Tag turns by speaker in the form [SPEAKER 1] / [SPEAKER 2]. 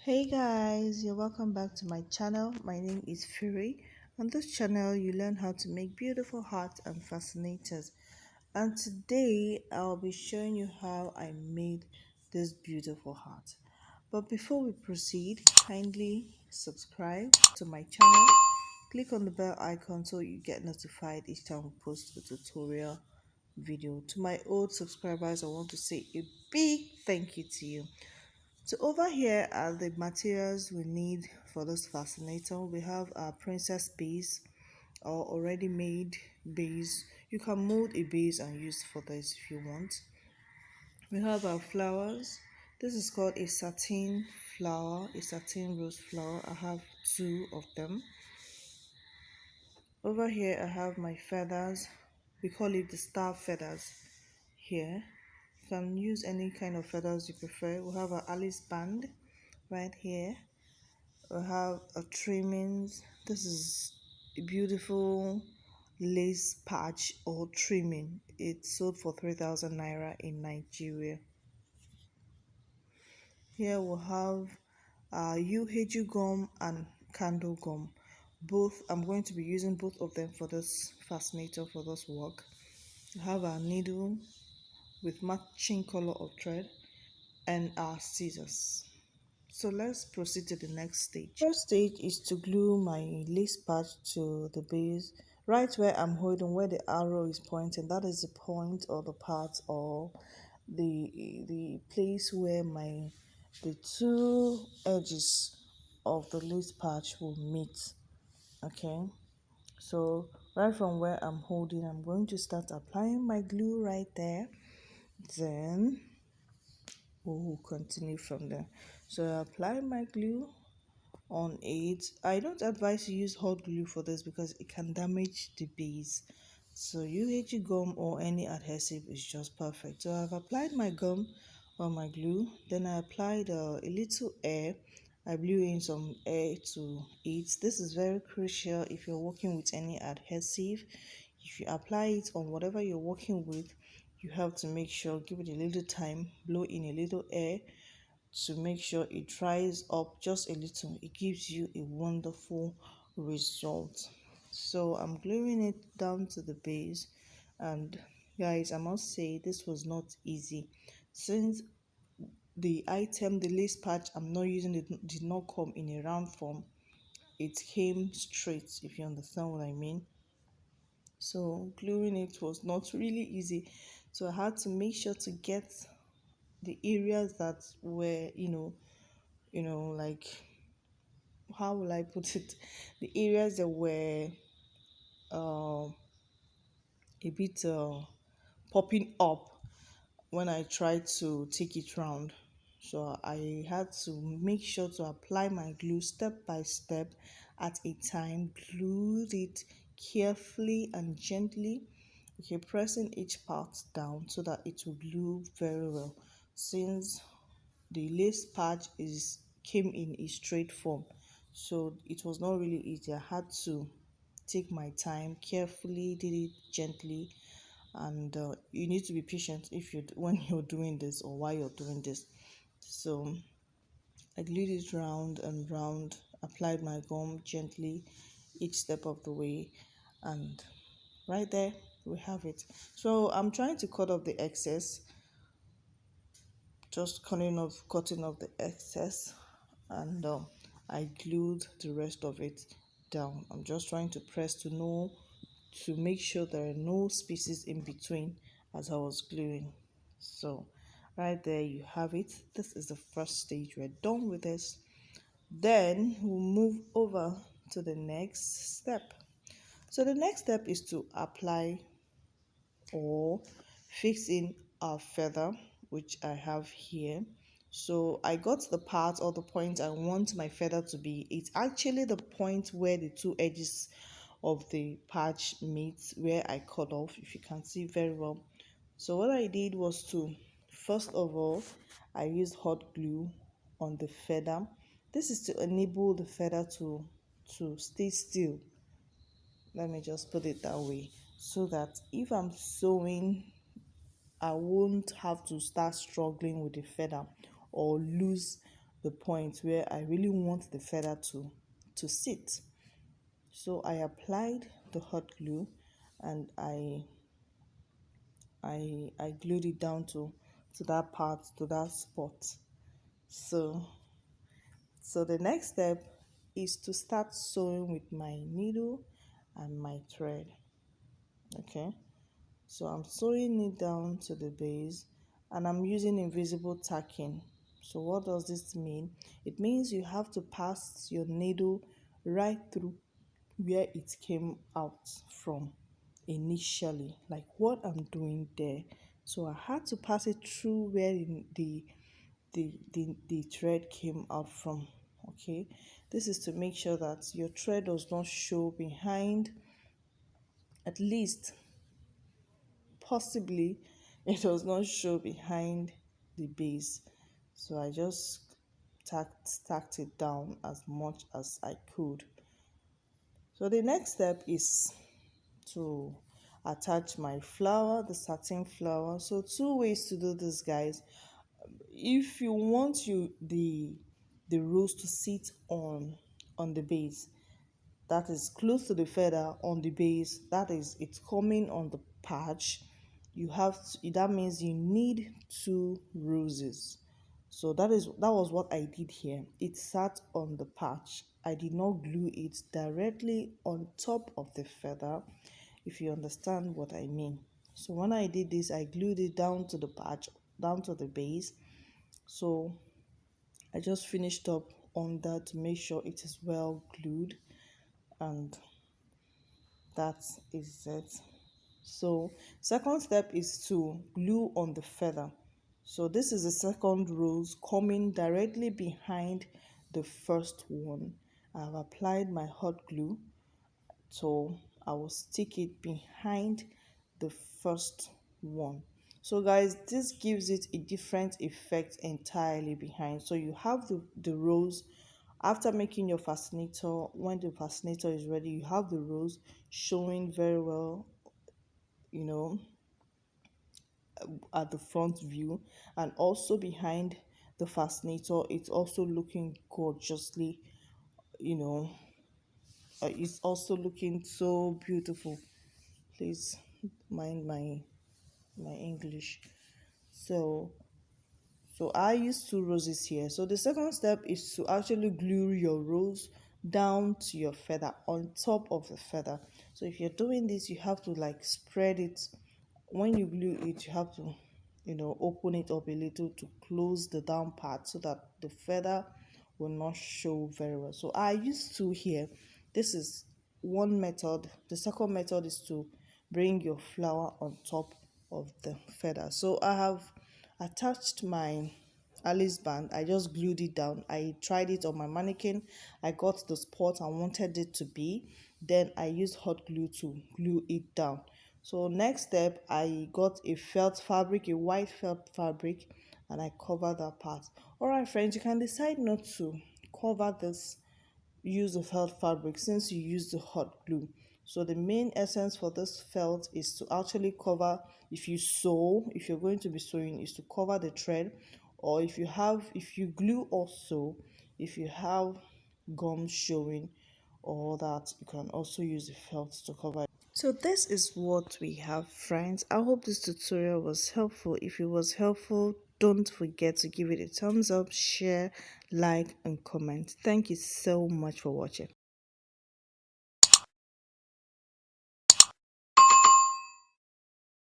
[SPEAKER 1] Hey guys, you're welcome back to my channel. My name is Fury. On this channel, you learn how to make beautiful hearts and fascinators. And today, I'll be showing you how I made this beautiful heart. But before we proceed, kindly subscribe to my channel. Click on the bell icon so you get notified each time we post a tutorial video. To my old subscribers, I want to say a big thank you to you. So over here are the materials we need for this fascinator. We have our princess base or already made base. You can mold a base and use for this if you want. We have our flowers. This is called a satin flower, a satin rose flower. I have two of them. Over here I have my feathers. We call it the star feathers here. You can use any kind of feathers you prefer. We have our Alice band right here. We have a trimmings. This is a beautiful lace patch or trimming. It's sold for 3,000 naira in Nigeria. Here we have UHU gum and candle gum. Both, I'm going to be using both of them for this fascinator, for this work. We have our needle with matching color of thread and our scissors. So let's proceed to the next stage. First stage is to glue my lace patch to the base, right where I'm holding, where the arrow is pointing. That is the point or the part or the place where the two edges of the lace patch will meet. Okay, so right from where I'm holding, I'm going to start applying my glue right there. Then we'll continue from there. So I apply my glue on it. I don't advise you use hot glue for this because it can damage the base. So UHG gum or any adhesive is just perfect. So I've applied my gum on my glue. Then I applied a little air. I blew in some air to it. This is very crucial if you're working with any adhesive. If you apply it on whatever you're working with, you have to make sure, give it a little time, blow in a little air to make sure it dries up just a little. It gives you a wonderful result. So I'm gluing it down to the base, and guys, I must say this was not easy since the item, the lace patch I'm not using it, did not come in a round form. It came straight, if you understand what I mean. So gluing it was not really easy, so I had to make sure to get the areas that were like, how will I put it? The areas that were uh, a bit popping up when I tried to take it round. So I had to make sure to apply my glue step by step at a time, glued it carefully and gently. Okay, pressing each part down so that it will glue very well. Since the lace patch is came in a straight form, so it was not really easy. I had to take my time carefully, did it gently, and you need to be patient if you when you're doing this or while you're doing this. So I glued it round and round, applied my gum gently each step of the way, and right there we have it. So I'm trying to cut off the excess, just cutting off the excess, and I glued the rest of it down. I'm just trying to press to make sure there are no spaces in between as I was gluing. So right there you have it. This is the first stage. We're done with this. Then we'll move over to the next step. So the next step is to apply or fix in our feather, which I have here. So I got the part or the point I want my feather to be. It's actually the point where the two edges of the patch meet, where I cut off, if you can see very well. So what I did was to, first of all, I used hot glue on the feather. This is to enable the feather to stay still. Let me just put it that way, so that if I'm sewing, I won't have to start struggling with the feather or lose the point where I really want the feather to sit. So I applied the hot glue and I glued it down to that part, to that spot. So the next step is to start sewing with my needle and my thread. Okay, so I'm sewing it down to the base and I'm using invisible tacking. So what does this mean? It means you have to pass your needle right through where it came out from initially, like what I'm doing there. So I had to pass it through where the thread came out from. Okay, this is to make sure that your thread does not show behind, at least possibly it does not show behind the base. So I just tacked it down as much as I could. So the next step is to attach my flower, the satin flower. So two ways to do this, guys. If you want the rose to sit on the base, that is close to the feather on the base, that is it's coming on the patch, you have to, that means you need two roses. So that was what I did here. It sat on the patch. I did not glue it directly on top of the feather, if you understand what I mean. So when I did this, I glued it down to the patch, down to the base. So I just finished up on that to make sure it is well glued, and that is it. So second step is to glue on the feather. So this is the second rose coming directly behind the first one. I've applied my hot glue, so I will stick it behind the first one. So guys, this gives it a different effect entirely behind. So you have the rose after making your fascinator. When the fascinator is ready, you have the rose showing very well, you know, at the front view, and also behind the fascinator it's also looking gorgeously, you know, it's also looking so beautiful. Please mind my English. So I use two roses here. So the second step is to actually glue your rose down to your feather, on top of the feather. So if you're doing this, you have to like spread it. When you glue it, you have to, open it up a little to close the down part so that the feather will not show very well. So I use two here. This is one method. The second method is to bring your flower on top of the feather. So I have attached my Alice band. I just glued it down. I tried it on my mannequin. I got the spot I wanted it to be. Then I used hot glue to glue it down. So next step, I got a felt fabric, a white felt fabric, and I covered that part. All right, friends, you can decide not to cover this, use the felt fabric since you use the hot glue. So the main essence for this felt is to actually cover, if you sew, if you're going to be sewing, is to cover the thread, or if you glue or sew, if you have gum showing, or that, you can also use the felt to cover it. So this is what we have, friends. I hope this tutorial was helpful. If it was helpful, don't forget to give it a thumbs up, share, like, and comment. Thank you so much for watching.